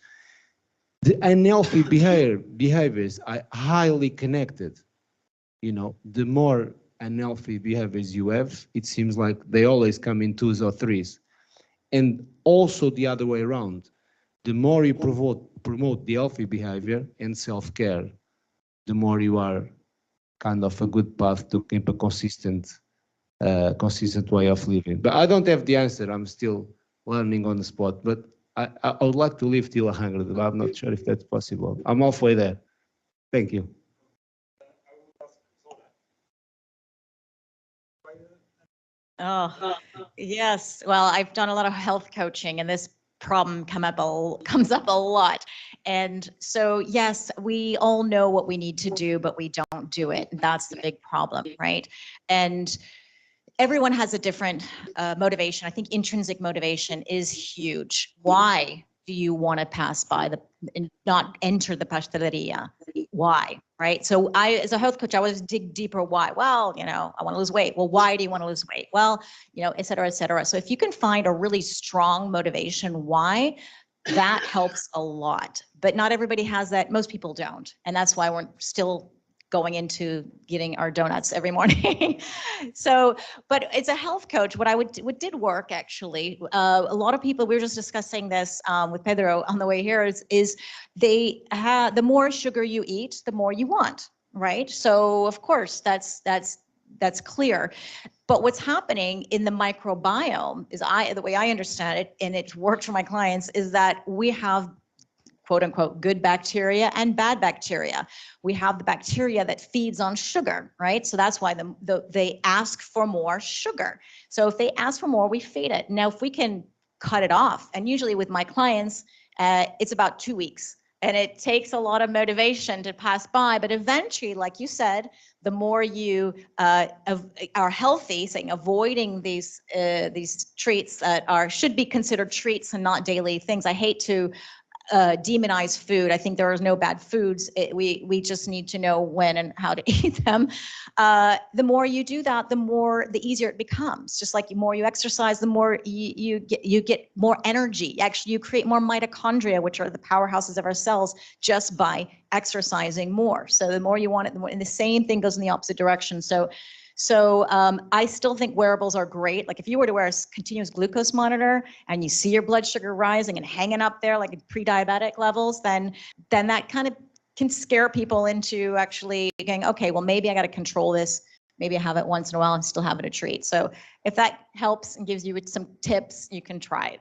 The unhealthy behaviors are highly connected. You know, the more unhealthy behaviors you have, it seems like they always come in twos or threes. And also the other way around. The more you promote the healthy behavior and self-care, the more you are kind of a good path to keep a consistent way of living. But I don't have the answer. I'm still learning on the spot. But I would like to live till 100, but I'm not sure if that's possible. I'm halfway there. Thank you. Oh, yes. Well, I've done a lot of health coaching, and this problem comes up a lot. And so, yes, we all know what we need to do, but we don't do it. And that's the big problem, right? And everyone has a different motivation. I think intrinsic motivation is huge. Why do you want to pass by and not enter the pasteleria? Why, right? So as a health coach, I always dig deeper. Why? Well, you know, I want to lose weight. Well, why do you want to lose weight? Well, you know, et cetera, et cetera. So if you can find a really strong motivation, why, that helps a lot. But not everybody has that. Most people don't. And that's why we're still going into getting our donuts every morning. So, but it's a health coach. What did work actually, a lot of people, we were just discussing this with Pedro on the way here, is the more sugar you eat, the more you want, right? So of course, that's clear. But what's happening in the microbiome is the way I understand it, and it's worked for my clients, is that we have quote unquote good bacteria and bad bacteria. We have the bacteria that feeds on sugar, right? So that's why they ask for more sugar. So if they ask for more, we feed it. Now, if we can cut it off, and usually with my clients, it's about 2 weeks. And it takes a lot of motivation to pass by, but eventually, like you said, the more you are healthy, saying avoiding these treats that should be considered treats and not daily things. I hate to demonize food. I think there are no bad foods. We just need to know when and how to eat them. The more you do that, the easier it becomes. Just like the more you exercise, the more you get more energy. Actually, you create more mitochondria, which are the powerhouses of our cells, just by exercising more. So the more you want it, and the same thing goes in the opposite direction. So I still think wearables are great. Like if you were to wear a continuous glucose monitor and you see your blood sugar rising and hanging up there like pre-diabetic levels, then that kind of can scare people into actually going, okay, well, maybe I got to control this. Maybe I have it once in a while and still have it a treat. So if that helps and gives you some tips, you can try it.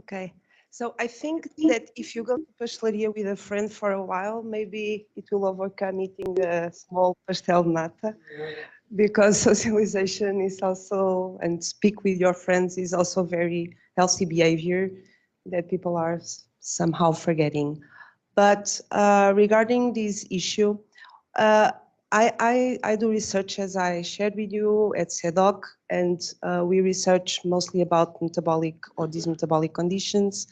Okay. So I think that if you go to pasteleria with a friend for a while, maybe it will overcome eating a small pastel de nata, because socialization is also, and speak with your friends is also very healthy behavior that people are somehow forgetting. But regarding this issue, I do research, as I shared with you, at CEDOC, and we research mostly about metabolic or dysmetabolic conditions.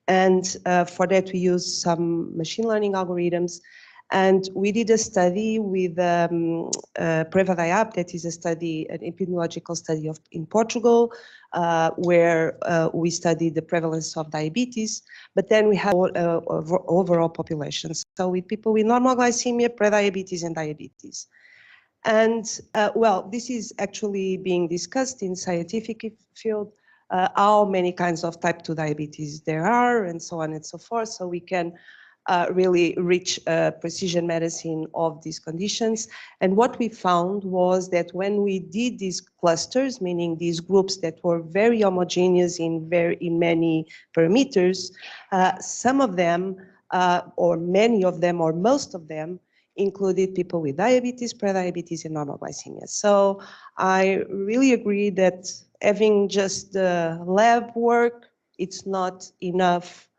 And for that, we use some machine learning algorithms. And we did a study with Prevadiap, that is a study, an epidemiological study in Portugal, where we studied the prevalence of diabetes, but then we have overall populations. So with people with normal glycemia, prediabetes, and diabetes. And well, this is actually being discussed in scientific field, how many kinds of type 2 diabetes there are, and so on and so forth, so we can really reach precision medicine of these conditions. And what we found was that when we did these clusters, meaning these groups that were very homogeneous in many parameters, some of them, or many of them, or most of them, included people with diabetes, prediabetes, and normal glycemia. So I really agree that having just the lab work, it's not enough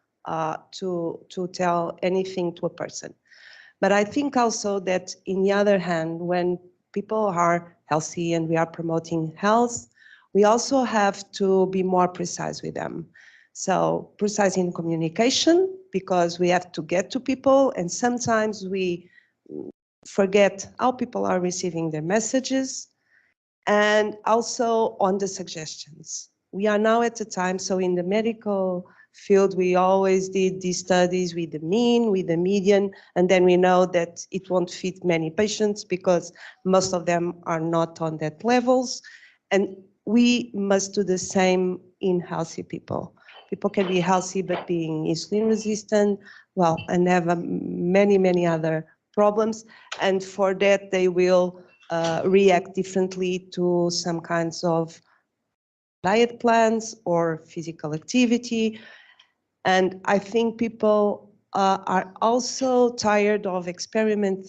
to tell anything to a person. But I think also that, in the other hand, when people are healthy and we are promoting health, we also have to be more precise with them. So precise in communication, because we have to get to people, and sometimes we forget how people are receiving their messages. And also on the suggestions. We are now at a time, so in the medical field, we always did these studies with the mean, with the median, and then we know that it won't fit many patients because most of them are not on that levels. And we must do the same in healthy people. People can be healthy but being insulin resistant, well, and have many other problems. And for that, they will react differently to some kinds of diet plans or physical activity. And I think people are also tired of experimenting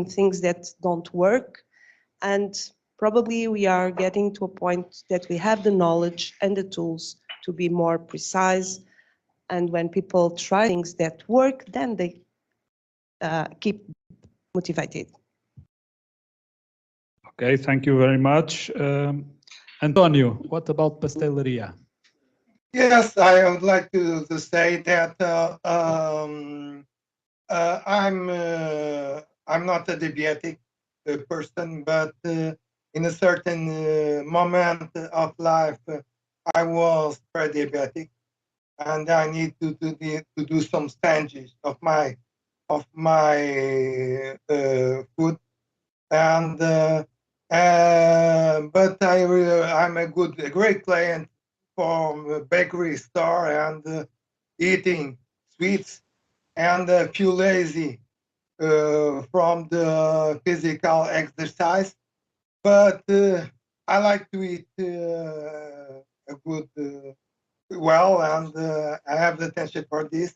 things that don't work. And probably we are getting to a point that we have the knowledge and the tools to be more precise. And when people try things that work, then they keep motivated. Okay, thank you very much. Antonio, what about pasteleria? Yes, I would like to say that I'm not a diabetic person, but in a certain moment of life, I was pre-diabetic, and I need to do some changes of my food, and but I'm a great client from a bakery store and eating sweets and feel lazy from the physical exercise. But I like to eat a good well, and I have the attention for this.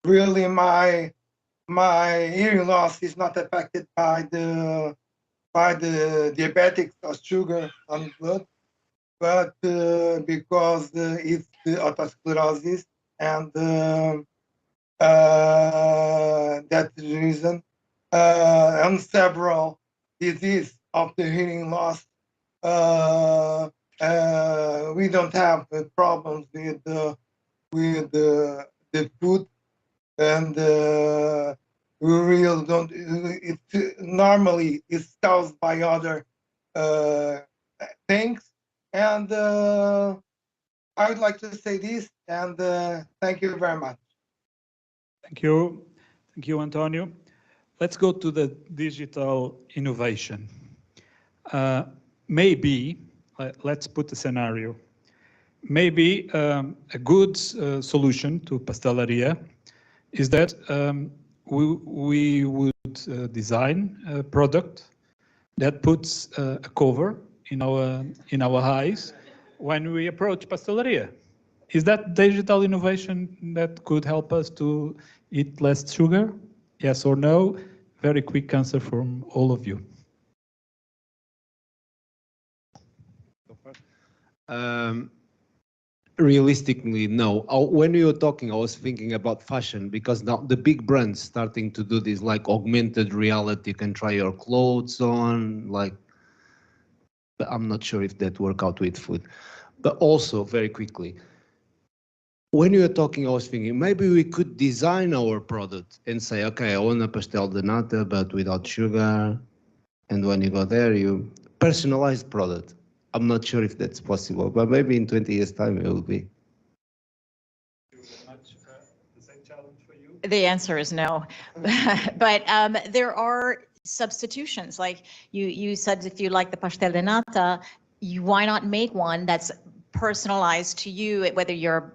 Really, my hearing loss is not affected by the diabetics or sugar on blood, but because it's the atherosclerosis, and that's the reason. And several disease of the hearing loss. We don't have problems with the food, and we really don't. It normally is caused by other things, and I would like to say this, and thank you very much. Thank you, Antonio. Let's go to the digital innovation. Maybe, let's put a scenario. Maybe a good solution to pasteleria is that we would design a product that puts a cover in our eyes when we approach pasteleria. Is that digital innovation that could help us to eat less sugar? Yes or no? Very quick answer from all of you. Realistically, no. When you were talking, I was thinking about fashion, because now the big brands starting to do this, like augmented reality, you can try your clothes on, like, but I'm not sure if that work out with food. But also, very quickly, when you were talking, I was thinking maybe we could design our product and say, okay, I want a pastel de nata, but without sugar. And when you go there, you personalized product. I'm not sure if that's possible, but maybe in 20 years' time it will be. The answer is no. But there are substitutions. Like you said, if you like the pastel de nata, why not make one that's personalized to you, whether you're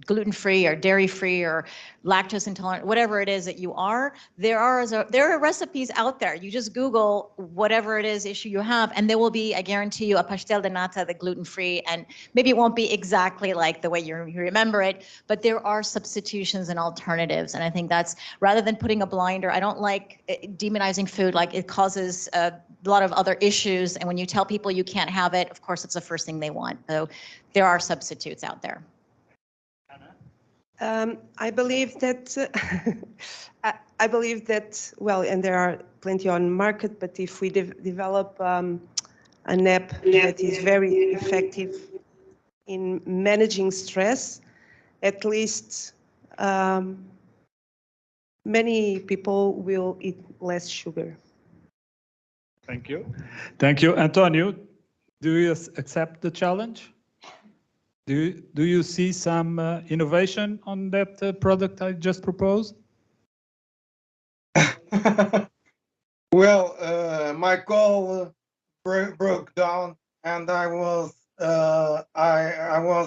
gluten-free or dairy-free or lactose intolerant, whatever it is that you are. There are recipes out there. You just Google whatever it is issue you have, and there will be, I guarantee you, a pastel de nata that's gluten-free, and maybe it won't be exactly like the way you remember it, but there are substitutions and alternatives. And I think that's, rather than putting a blinder, I don't like demonizing food. Like, it causes a lot of other issues, and when you tell people you can't have it, of course it's the first thing they want. So there are substitutes out there. I believe that I believe that, well, and there are plenty on market, but if we develop an app that is very effective in managing stress, at least many people will eat less sugar. Thank you. Thank you. Antonio, do you accept the challenge? Do you see some innovation on that product I just proposed? Well, my call broke down, and I was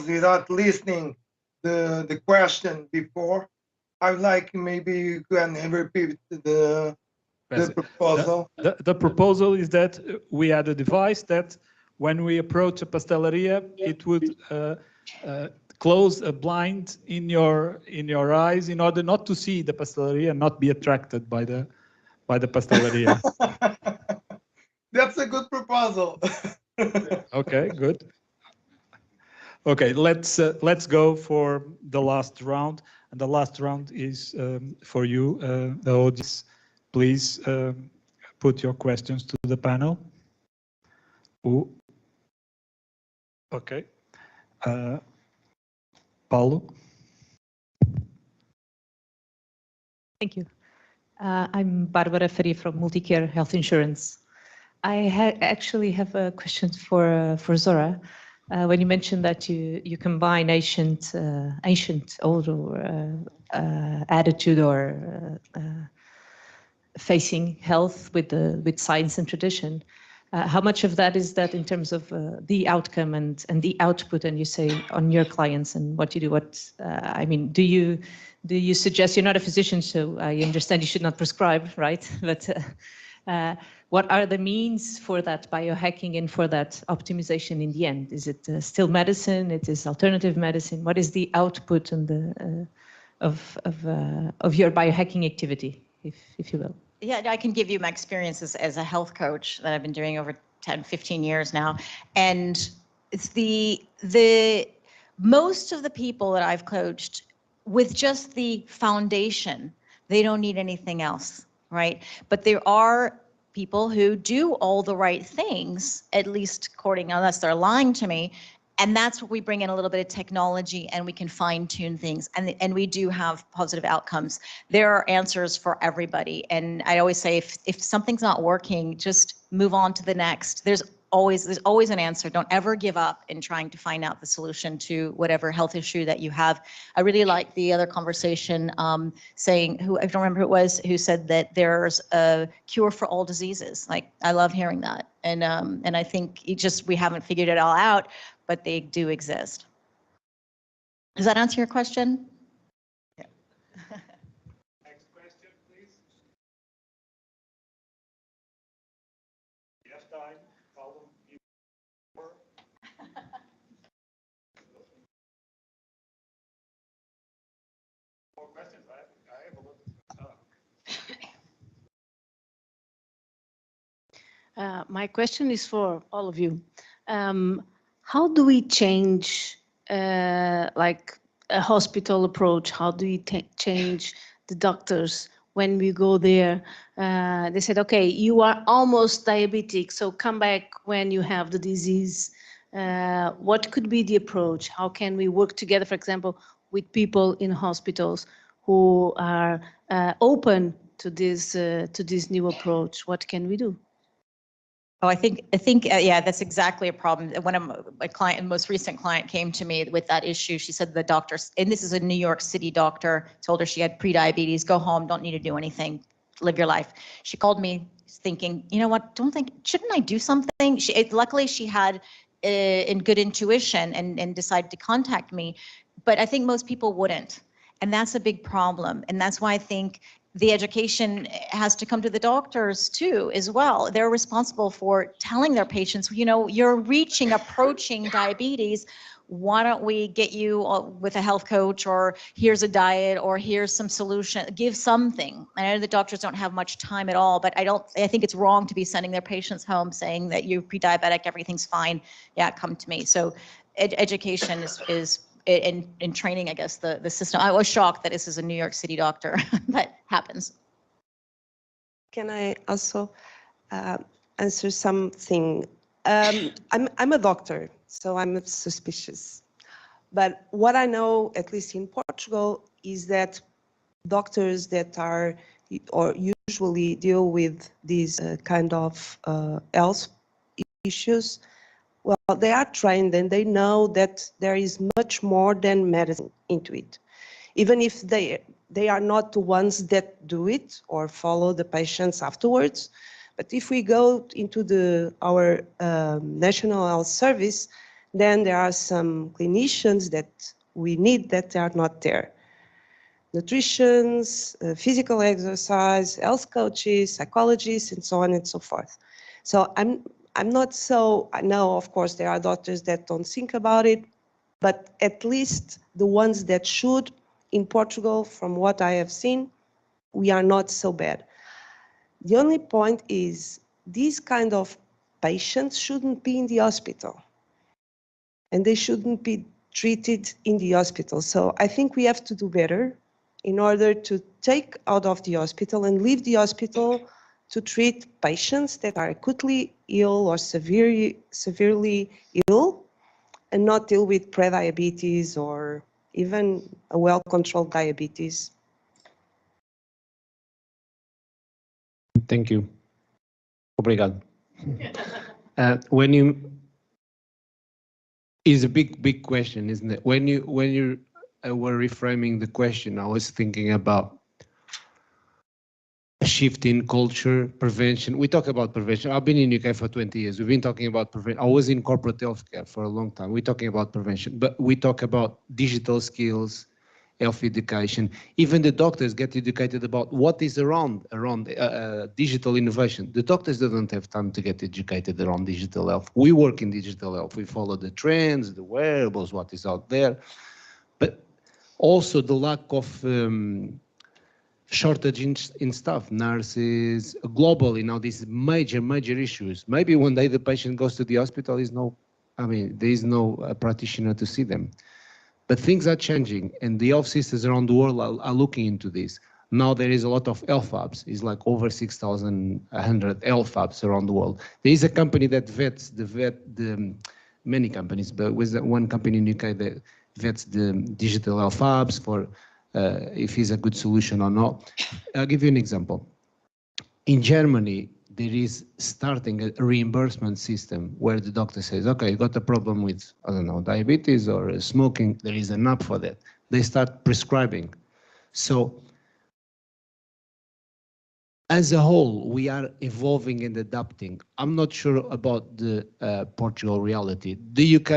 without listening the question before. I would like maybe you can repeat the proposal. The proposal is that we had a device that when we approach a pasteleria, it would close a blind in your eyes in order not to see the pasteleria and not be attracted by the pasteleria. That's a good proposal. Okay, good. Okay, let's go for the last round, and the last round is for you, the audience. Please put your questions to the panel. Ooh. Okay. Paulo. Thank you. I'm Barbara Faria from Multicare Health Insurance. I actually have a question for Zora. When you mentioned that you combine ancient older attitude or facing health with science and tradition, how much of that is that in terms of the outcome and the output, and you say on your clients and what you do? I mean, do you suggest, you're not a physician, so I understand you should not prescribe, right? But what are the means for that biohacking and for that optimization in the end? Is it still medicine? It is alternative medicine? What is the output and of your biohacking activity, if you will? Yeah, I can give you my experiences as a health coach that I've been doing over 10, 15 years now. And it's the most of the people that I've coached with just the foundation, they don't need anything else, right? But there are people who do all the right things, at least according, unless they're lying to me. And that's what we bring in, a little bit of technology, and we can fine tune things. And we do have positive outcomes. There are answers for everybody. And I always say, if something's not working, just move on to the next. There's always an answer. Don't ever give up in trying to find out the solution to whatever health issue that you have. I really like the other conversation saying, I don't remember who it was, who said that there's a cure for all diseases. Like, I love hearing that. And I think we haven't figured it all out, but they do exist. Does that answer your question? Yeah. Next question, please. You have time. More questions? I have a lot. My question is for all of you. How do we change like a hospital approach? How do we change the doctors when we go there? They said, okay, you are almost diabetic, so come back when you have the disease. What could be the approach? How can we work together, for example, with people in hospitals who are open to this new approach? What can we do? Oh, I think, yeah, that's exactly a problem. One of my most recent client came to me with that issue. She said the doctors, and this is a New York City doctor, told her she had pre-diabetes, go home, don't need to do anything, live your life. She called me thinking, you know what, shouldn't I do something? Luckily she had in good intuition and decided to contact me, but I think most people wouldn't. And that's a big problem. And that's why I think the education has to come to the doctors too, as well. They're responsible for telling their patients, you know, you're approaching diabetes. Why don't we get you with a health coach, or here's a diet, or here's some solution, give something. I know the doctors don't have much time at all, but I think it's wrong to be sending their patients home saying that you're pre-diabetic, everything's fine. Yeah, come to me. So education is in training, I guess, the system. I was shocked that this is a New York City doctor. That happens. Can I also answer something? I'm a doctor, so I'm suspicious. But what I know, at least in Portugal, is that doctors that are or usually deal with these kind of health issues, well, they are trained and they know that there is much more than medicine into it. Even if they are not the ones that do it or follow the patients afterwards. But if we go into our National Health Service, then there are some clinicians that we need that are not there. Nutritionists, physical exercise, health coaches, psychologists, and so on and so forth. So I'm not so, I know of course there are doctors that don't think about it, but at least the ones that should, in Portugal, from what I have seen, we are not so bad. The only point is these kind of patients shouldn't be in the hospital and they shouldn't be treated in the hospital. So I think we have to do better in order to take out of the hospital and leave the hospital to treat patients that are acutely ill or severely ill and not deal with prediabetes or even a well-controlled diabetes. Thank you. Obrigado. It's a big question, isn't it? When you were reframing the question, I was thinking about a shift in culture, prevention. We talk about prevention. I've been in UK for 20 years. We've been talking about prevention. I was in corporate healthcare for a long time. We're talking about prevention, but we talk about digital skills, health education. Even the doctors get educated about what is around digital innovation. The doctors don't have time to get educated around digital health. We work in digital health. We follow the trends, the wearables, what is out there, but also the lack of shortage in staff, nurses, globally now these major issues. Maybe one day the patient goes to the hospital, there is no practitioner to see them. But things are changing and the health systems around the world are looking into this. Now there is a lot of health hubs. It's like over 6,100 health hubs around the world. There is a company that vets many companies, but with one company in UK that vets the digital health hubs for if it's a good solution or not. I'll give you an example. In Germany, there is starting a reimbursement system where the doctor says, okay, you got a problem with, I don't know, diabetes or smoking, there is an app for that. They start prescribing. So as a whole, we are evolving and adapting. I'm not sure about the Portugal reality. The UK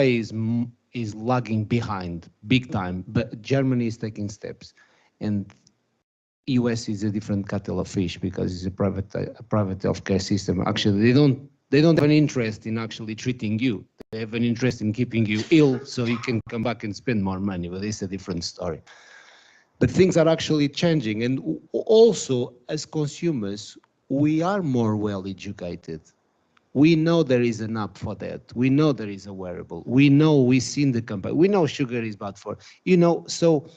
is lagging behind big time, but Germany is taking steps. And US is a different kettle of fish because it's a private healthcare system. Actually, they don't have an interest in actually treating you. They have an interest in keeping you ill so you can come back and spend more money, but it's a different story. But things are actually changing. And also, as consumers, we are more well educated. We know there is an app for that. We know there is a wearable. We know we've seen the company. We know sugar is bad for, so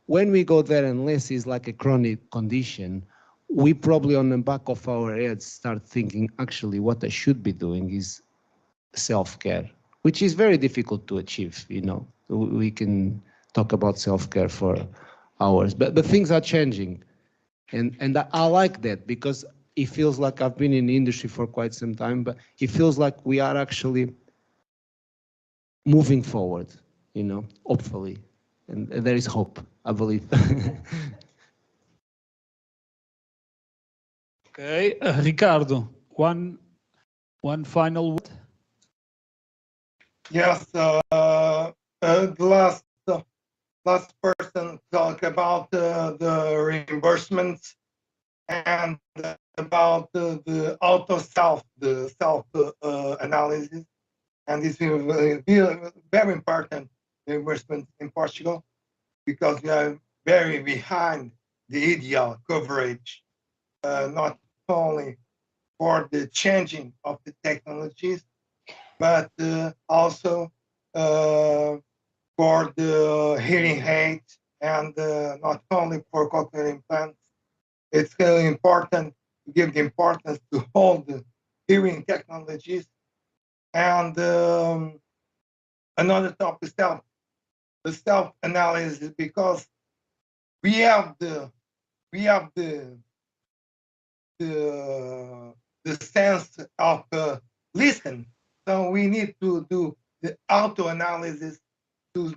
when we go there, unless it's like a chronic condition, we probably on the back of our heads start thinking, actually, what I should be doing is self-care, which is very difficult to achieve, We can talk about self-care for hours, but things are changing. And I like that because it feels like I've been in the industry for quite some time, but it feels like we are actually moving forward, hopefully. And there is hope, I believe. Okay, Ricardo, one final word. Yes, the last person talk about the reimbursements and about the self analysis, and this will be very important reimbursement in Portugal because we are very behind the ideal coverage, not only for the changing of the technologies, but also for the hearing aids and not only for cochlear implants. It's really important to give the importance to all the hearing technologies. And another topic is the self-analysis, because we have the the sense of listen. So we need to do the auto-analysis to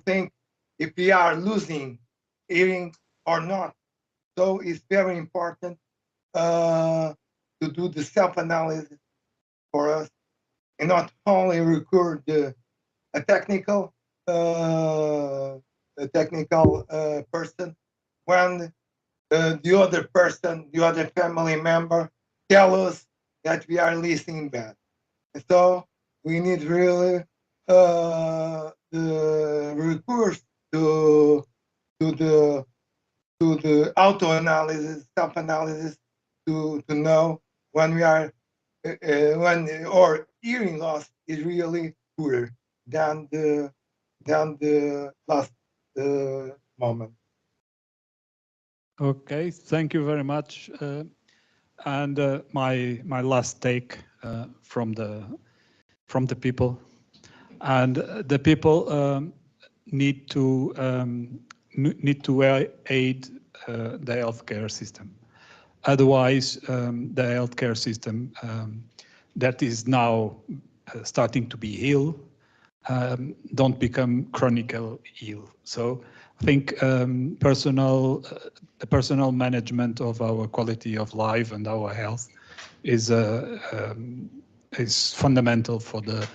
think if we are losing hearing or not. So it's very important to do the self-analysis for us, and not only record a technical person when the other person, the other family member, tell us that we are listening bad. And so we need really the recourse to the auto-analysis, self-analysis, to know when we are when our hearing loss is really poorer than the last moment. Okay, thank you very much. And my last take from the people, and the people need to aid the healthcare system. Otherwise, the healthcare system that is now starting to be ill don't become chronically ill. So I think personal management of our quality of life and our health is fundamental for the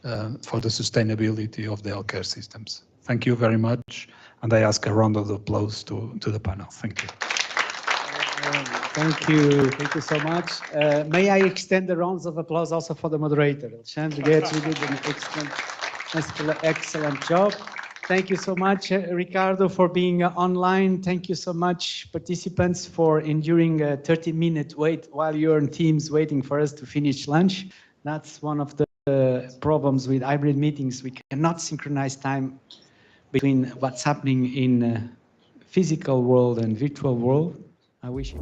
sustainability of the healthcare systems. Thank you very much, and I ask a round of applause to the panel. Thank you. Thank you so much. May I extend the rounds of applause also for the moderator, Alexandre Guedes, who did an excellent job. Thank you so much, Ricardo, for being online. Thank you so much, participants, for enduring a 30-minute wait while you're in Teams waiting for us to finish lunch. That's one of the problems with hybrid meetings. We cannot synchronize time between what's happening in physical world and virtual world. I wish.